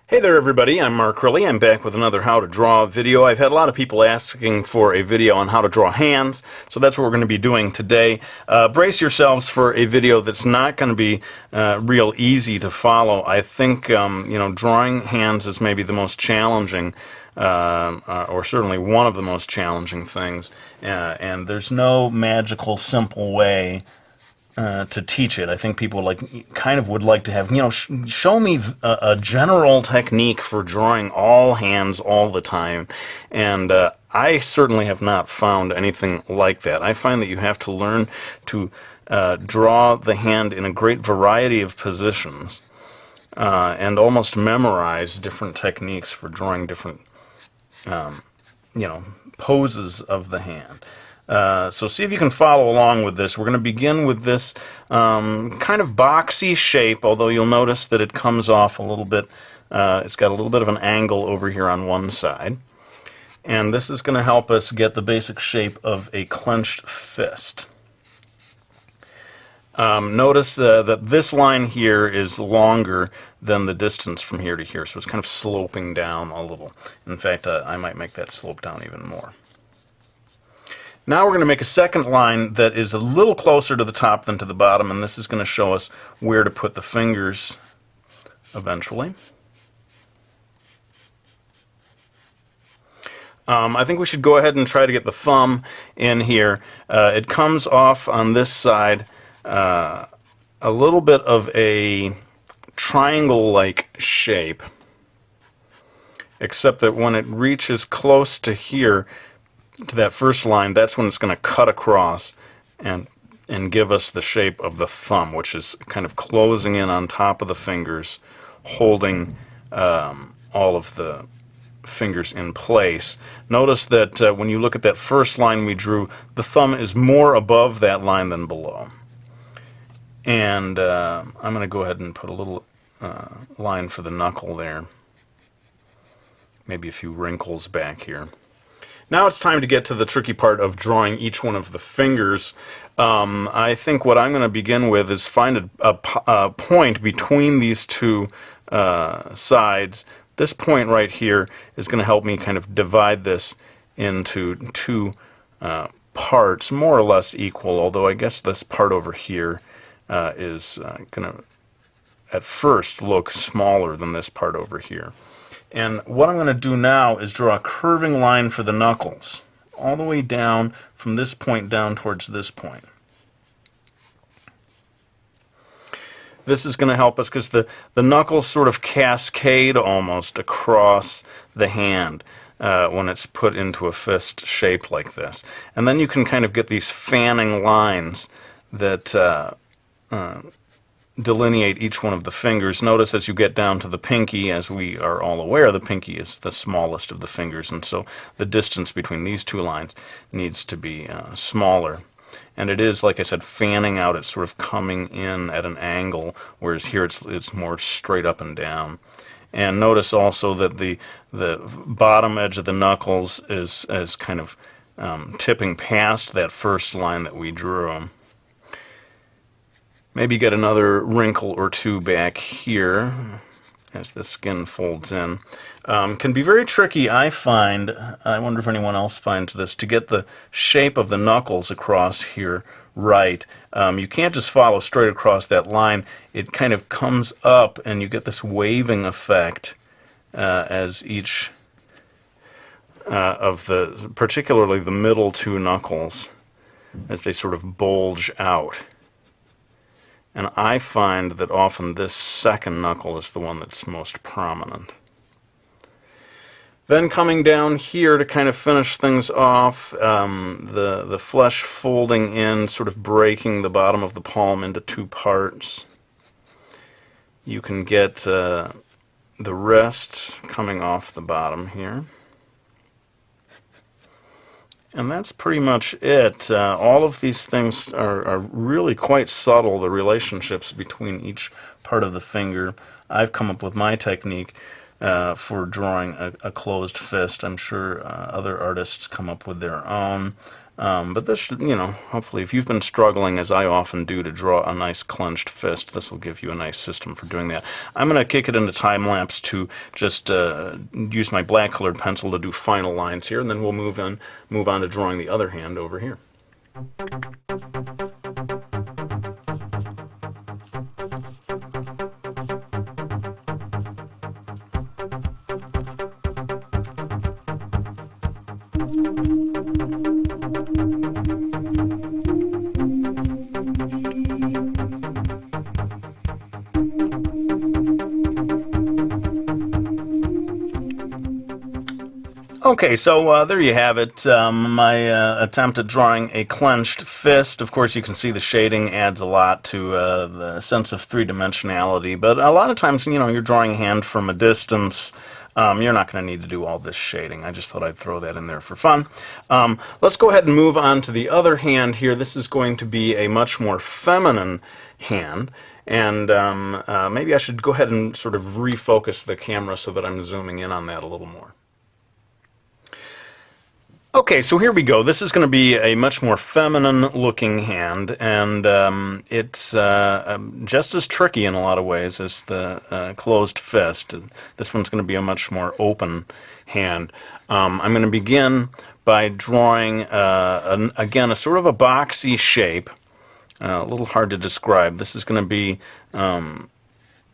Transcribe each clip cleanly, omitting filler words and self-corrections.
Hey there everybody, I'm Mark Riley. I'm back with another how to draw video. I've had a lot of people asking for a video on how to draw hands, so that's what we're going to be doing today. Brace yourselves for a video that's not going to be real easy to follow. I think drawing hands is maybe the most challenging, or certainly one of the most challenging things, and there's no magical simple way to teach it. I think people would like to have, show me a general technique for drawing all hands all the time, and I certainly have not found anything like that. I find that you have to learn to draw the hand in a great variety of positions and almost memorize different techniques for drawing different poses of the hand. So see if you can follow along with this. We're going to begin with this kind of boxy shape, although you'll notice that it comes off a little bit, it's got a little bit of an angle over here on one side. And this is going to help us get the basic shape of a clenched fist. Notice that this line here is longer than the distance from here to here, so it's kind of sloping down a little. In fact, I might make that slope down even more. Now we're going to make a second line that is a little closer to the top than to the bottom, and this is going to show us where to put the fingers eventually. I think we should go ahead and try to get the thumb in here. It comes off on this side a little bit of a triangle-like shape, except that when it reaches close to here, to that first line, that's when it's going to cut across and give us the shape of the thumb, which is kind of closing in on top of the fingers, holding all of the fingers in place. Notice that when you look at that first line we drew, the thumb is more above that line than below. And I'm going to go ahead and put a little line for the knuckle there. Maybe a few wrinkles back here. Now it's time to get to the tricky part of drawing each one of the fingers. I think what I'm going to begin with is find a point between these two sides. This point right here is going to help me kind of divide this into two parts, more or less equal, although I guess this part over here is going to at first look smaller than this part over here. And what I'm going to do now is draw a curving line for the knuckles, all the way down from this point down towards this point. This is going to help us because the knuckles sort of cascade almost across the hand when it's put into a fist shape like this. And then you can kind of get these fanning lines that delineate each one of the fingers. Notice as you get down to the pinky, as we are all aware, the pinky is the smallest of the fingers, and so the distance between these two lines needs to be smaller. And it is, like I said, fanning out. It's sort of coming in at an angle, whereas here it's more straight up and down. And notice also that the bottom edge of the knuckles is kind of tipping past that first line that we drew. Maybe get another wrinkle or two back here as the skin folds in. Can be very tricky, I find. I wonder if anyone else finds this, to get the shape of the knuckles across here right. You can't just follow straight across that line. It kind of comes up and you get this waving effect as each particularly the middle two knuckles, as they sort of bulge out. And I find that often this second knuckle is the one that's most prominent. Then coming down here to kind of finish things off, the flesh folding in, sort of breaking the bottom of the palm into two parts. You can get the wrist coming off the bottom here. And that's pretty much it. All of these things are really quite subtle, the relationships between each part of the finger. I've come up with my technique for drawing a closed fist. I'm sure other artists come up with their own. But this should, hopefully if you've been struggling, as I often do, to draw a nice clenched fist, this will give you a nice system for doing that. I'm going to kick it into time-lapse to just use my black-colored pencil to do final lines here, and then we'll move on to drawing the other hand over here. Okay, so there you have it, my attempt at drawing a clenched fist. Of course, you can see the shading adds a lot to the sense of three-dimensionality, but a lot of times, you're drawing a hand from a distance. You're not going to need to do all this shading. I just thought I'd throw that in there for fun. Let's go ahead and move on to the other hand here. This is going to be a much more feminine hand. And maybe I should go ahead and sort of refocus the camera so that I'm zooming in on that a little more. Okay, so here we go. This is going to be a much more feminine-looking hand, and it's just as tricky in a lot of ways as the closed fist. This one's going to be a much more open hand. I'm going to begin by drawing, again, a sort of a boxy shape. A little hard to describe. This is going to be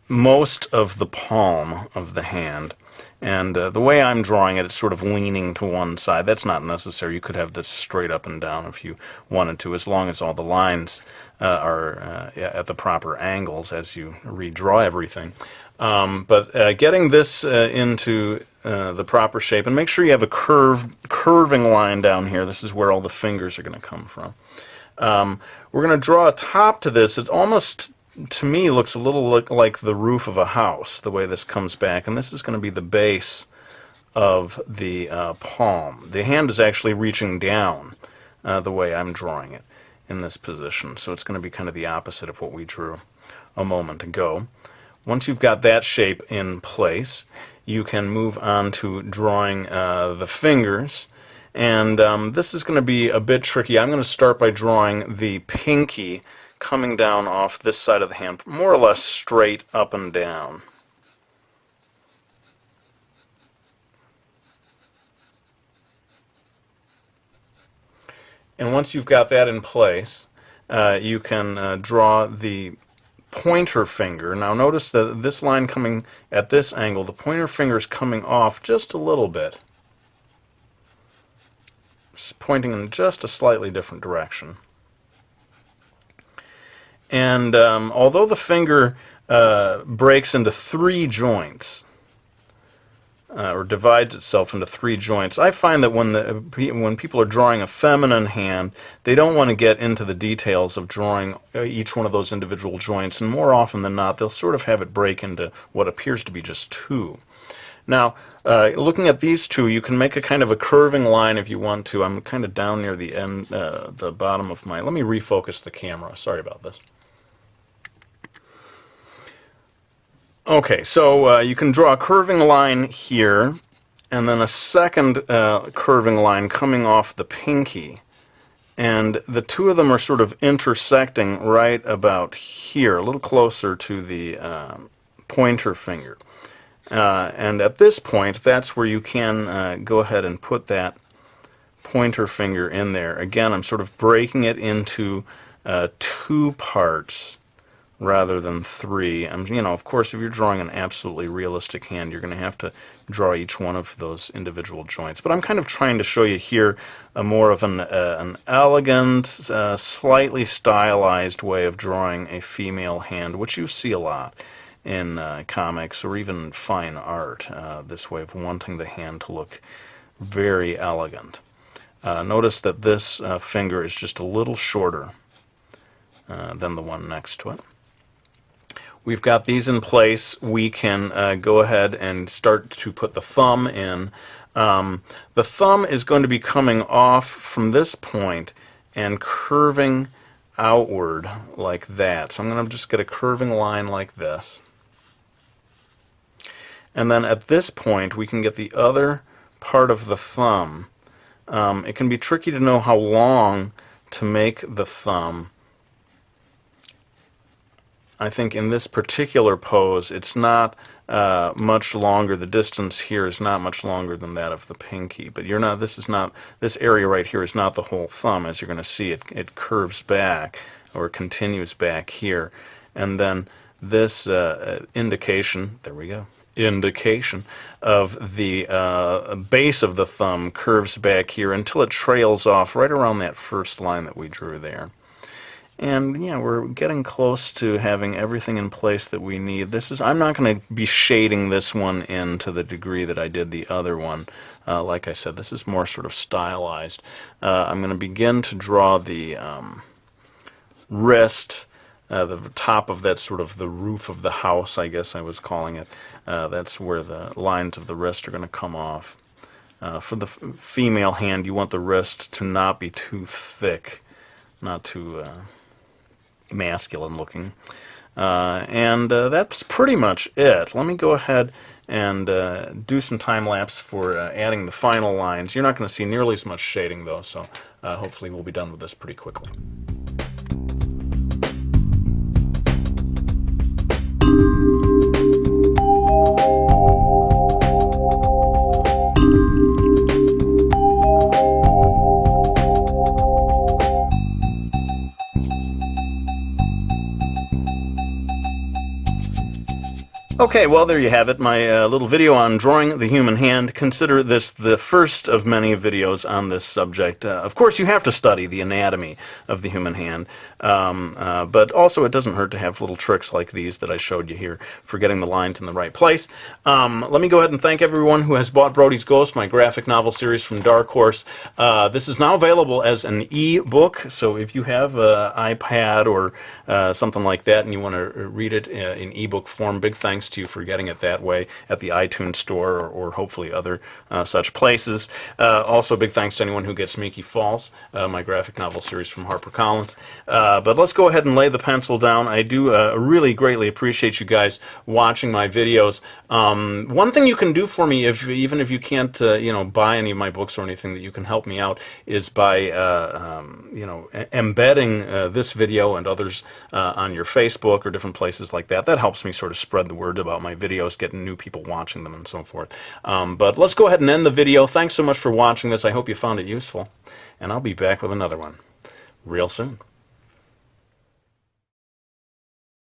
most of the palm of the hand. And the way I'm drawing it, it's sort of leaning to one side. That's not necessary. You could have this straight up and down if you wanted to, as long as all the lines are at the proper angles as you redraw everything. But getting this into the proper shape, and make sure you have a curving line down here. This is where all the fingers are going to come from. We're going to draw a top to this. It almost, to me, looks a little like the roof of a house, the way this comes back. And this is going to be the base of the palm. The hand is actually reaching down the way I'm drawing it in this position. So it's going to be kind of the opposite of what we drew a moment ago. Once you've got that shape in place, you can move on to drawing the fingers. And this is going to be a bit tricky. I'm going to start by drawing the pinky coming down off this side of the hand, more or less straight up and down. And once you've got that in place, you can draw the pointer finger. Now notice that this line coming at this angle, the pointer finger is coming off just a little bit. It's pointing in just a slightly different direction. And although the finger breaks into three joints, or divides itself into three joints, I find that when people are drawing a feminine hand, they don't want to get into the details of drawing each one of those individual joints, and more often than not, they'll sort of have it break into what appears to be just two. Now, looking at these two, you can make a kind of a curving line if you want to. I'm kind of down near the end, the bottom of my... Let me refocus the camera. Sorry about this. Okay, so you can draw a curving line here, and then a second curving line coming off the pinky. And the two of them are sort of intersecting right about here, a little closer to the pointer finger. And at this point, that's where you can go ahead and put that pointer finger in there. Again, I'm sort of breaking it into two parts rather than three. Of course, if you're drawing an absolutely realistic hand, you're going to have to draw each one of those individual joints. But I'm kind of trying to show you here a more of an elegant, slightly stylized way of drawing a female hand, which you see a lot in comics or even fine art, this way of wanting the hand to look very elegant. Notice that this finger is just a little shorter than the one next to it. We've got these in place. We can go ahead and start to put the thumb in. The thumb is going to be coming off from this point and curving outward like that. So I'm going to just get a curving line like this. And then at this point, we can get the other part of the thumb it can be tricky to know how long to make the thumb. I think in this particular pose, it's not much longer. The distance here is not much longer than that of the pinky. But you're not. This is not. This area right here is not the whole thumb. As you're going to see, it curves back or continues back here, and then this indication. There we go. Indication of the base of the thumb curves back here until it trails off right around that first line that we drew there. And yeah, we're getting close to having everything in place that we need. This is, I'm not going to be shading this one in to the degree that I did the other one. Like I said, this is more sort of stylized. I'm going to begin to draw the wrist, the top of that sort of the roof of the house, I guess I was calling it. That's where the lines of the wrist are going to come off. For the female hand, you want the wrist to not be too thick, not too masculine looking. And that's pretty much it. Let me go ahead and do some time lapse for adding the final lines. You're not going to see nearly as much shading though, so hopefully we'll be done with this pretty quickly. Okay, well, there you have it, my little video on drawing the human hand. Consider this the first of many videos on this subject. Of course, you have to study the anatomy of the human hand, but also it doesn't hurt to have little tricks like these that I showed you here for getting the lines in the right place. Let me go ahead and thank everyone who has bought Brody's Ghost, my graphic novel series from Dark Horse. This is now available as an e-book, so if you have an iPad or something like that and you want to read it in e-book form, big thanks to you for getting it that way at the iTunes store or hopefully other such places. Also, big thanks to anyone who gets Sneaky Falls, my graphic novel series from HarperCollins. But let's go ahead and lay the pencil down. I do really greatly appreciate you guys watching my videos. One thing you can do for me, even if you can't buy any of my books or anything, that you can help me out is by embedding this video and others on your Facebook or different places like that. That helps me sort of spread the word about my videos, getting new people watching them and so forth. But let's go ahead and end the video. Thanks so much for watching this. I hope you found it useful, and I'll be back with another one real soon.